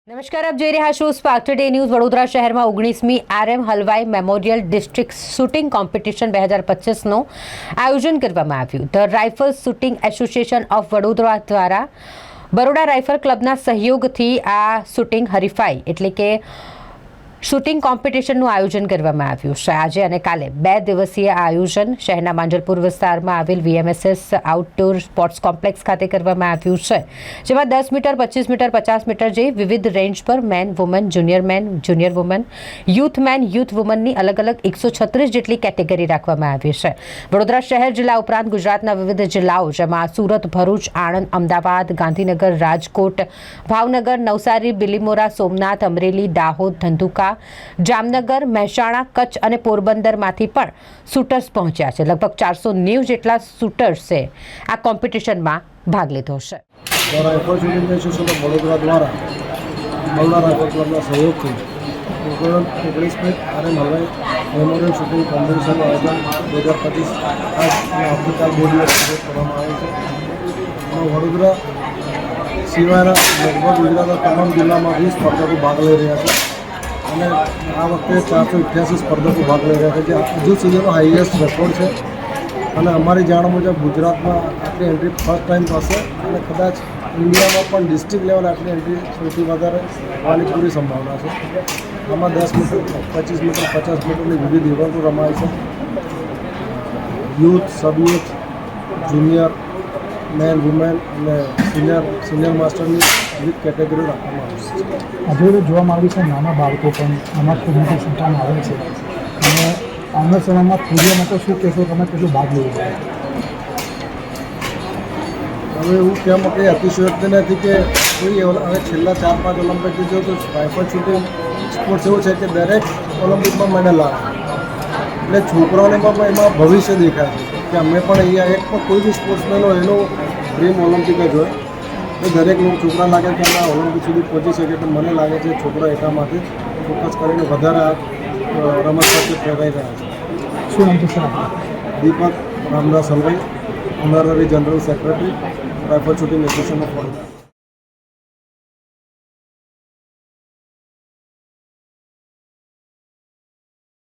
નમસ્કાર, આપ જોઈ રહ્યા છો સ્પાર્ક ટુડે ન્યૂઝ। વડોદરા શહેરમાં 19મી RM Halwai memorial district shooting competition 2025નું આયોજન કરવામાં આવ્યું। The rifle shooting association of Vadodara દ્વારા બરોડા રાઇફલ ક્લબના સહયોગથી આ શૂટિંગ હરીફાઈ એટલે કે શૂટિંગ કોમ્પિટિશનનું આયોજન કરવામાં આવ્યું છે। આજે અને કાલે 2 દિવસીય આ આયોજન શહેરના માંજલપુર વિસ્તારમાં આવેલ VMSS આઉટડોર સ્પોર્ટ્સ કોમ્પ્લેક્સ ખાતે કરવામાં આવ્યું છે, જેમાં 10 મીટર, 25 મીટર, 50 મીટર જેવી વિવિધ રેન્જ પર men women, junior women, youth men, youth વુમનની અલગ અલગ 136 જેટલી કેટેગરી રાખવામાં આવી છે। વડોદરા શહેર જિલ્લા ઉપરાંત ગુજરાતના વિવિધ જિલ્લાઓ જેમાં સુરત, ભરૂચ, આણંદ, અમદાવાદ, ગાંધીનગર, રાજકોટ, ભાવનગર, નવસારી, બિલીમોરા, સોમનાથ, અમરેલી, દાહોદ, ધંધુકા, જામનગર, મહેસાણા, કચ્છ અને પોરબંદરમાંથી પણ શૂટર્સ પહોંચ્યા છે। લગભગ 490 જેટલા શૂટર્સે આ કોમ્પિટિશનમાં ભાગ લીધો છે। Rifle shooting association of Vadodara દ્વારા બરોડા રાઇફલ ક્લબના સહયોગથી 19મી RM હલવાઈ મેમોરિયલ શૂટિંગ કોમ્પિટિશનનું આયોજન 2025 આવતીકાલ 2 દિવસ કરવામાં આવે છે। વડોદરા સિવાયના લગભગ ગુજરાતના તમામ જિલ્લામાંથી સ્પર્ધકો ભાગ લઈ રહ્યા છે અને આ વખતે 488 સ્પર્ધકો ભાગ લઈ રહ્યા છે, જે હજુ સુધીનો હાઈએસ્ટ રેકોર્ડ છે। અને અમારી જાણ મુજબ ગુજરાતમાં આટલી એન્ટ્રી ફર્સ્ટ ટાઈમ થશે અને કદાચ ઇન્ડિયામાં પણ ડિસ્ટ્રિક્ટ લેવલ આટલી એન્ટ્રી સૌથી વધારે થવાની પૂરી સંભાવના છે। આમાં 10 મીટર, 25 મીટર, 50 મીટરની વિવિધ ઇવેન્ટો રમાય છે। યુથ, સબ યુથ, જુનિયર, મેન, વુમેન અને સિનિયર માસ્ટરની વિવિધ કેટેગરી રાખવામાં આવે છે। આજે જોવામાં આવ્યું છે નાના બાળકો પણ આમાં ખૂબ મોટી સંખ્યામાં આવે છે અને આવનાર સમયમાં ફૂરિયા માટે શું કહેશો તમે, કેટલું ભાગ લેવું જોઈએ? હવે એવું કહેવામાં કંઈ અતિશયોક્તિ નથી કે કોઈ હવે છેલ્લા 4-5 ઓલિમ્પિકથી જો તો રાઇફલ શૂટિંગ સ્પોર્ટ્સ એવું છે કે દરેક ઓલિમ્પિકમાં મેડલ આવે, એટલે છોકરાઓને પણ એમાં ભવિષ્ય દેખાય છે કે અમે પણ અહીંયા એક પણ કોઈ બી સ્પોર્ટ્સમેન હોય એનો ડ્રીમ ઓલિમ્પિક જ હોય, તો દરેક લોકો છોકરા લાગે કે અમે ઓલિમ્પિક સુધી પહોંચી શકે, તો મને લાગે છે છોકરા એટલા માટે ફોકસ કરીને વધારે રમત પ્રત્યે પ્રેરાઈ રહ્યા છે। શું નામ છે sir? Deepak Ramdas Halwai, honorary general secretary rifle shooting association of Vadodara.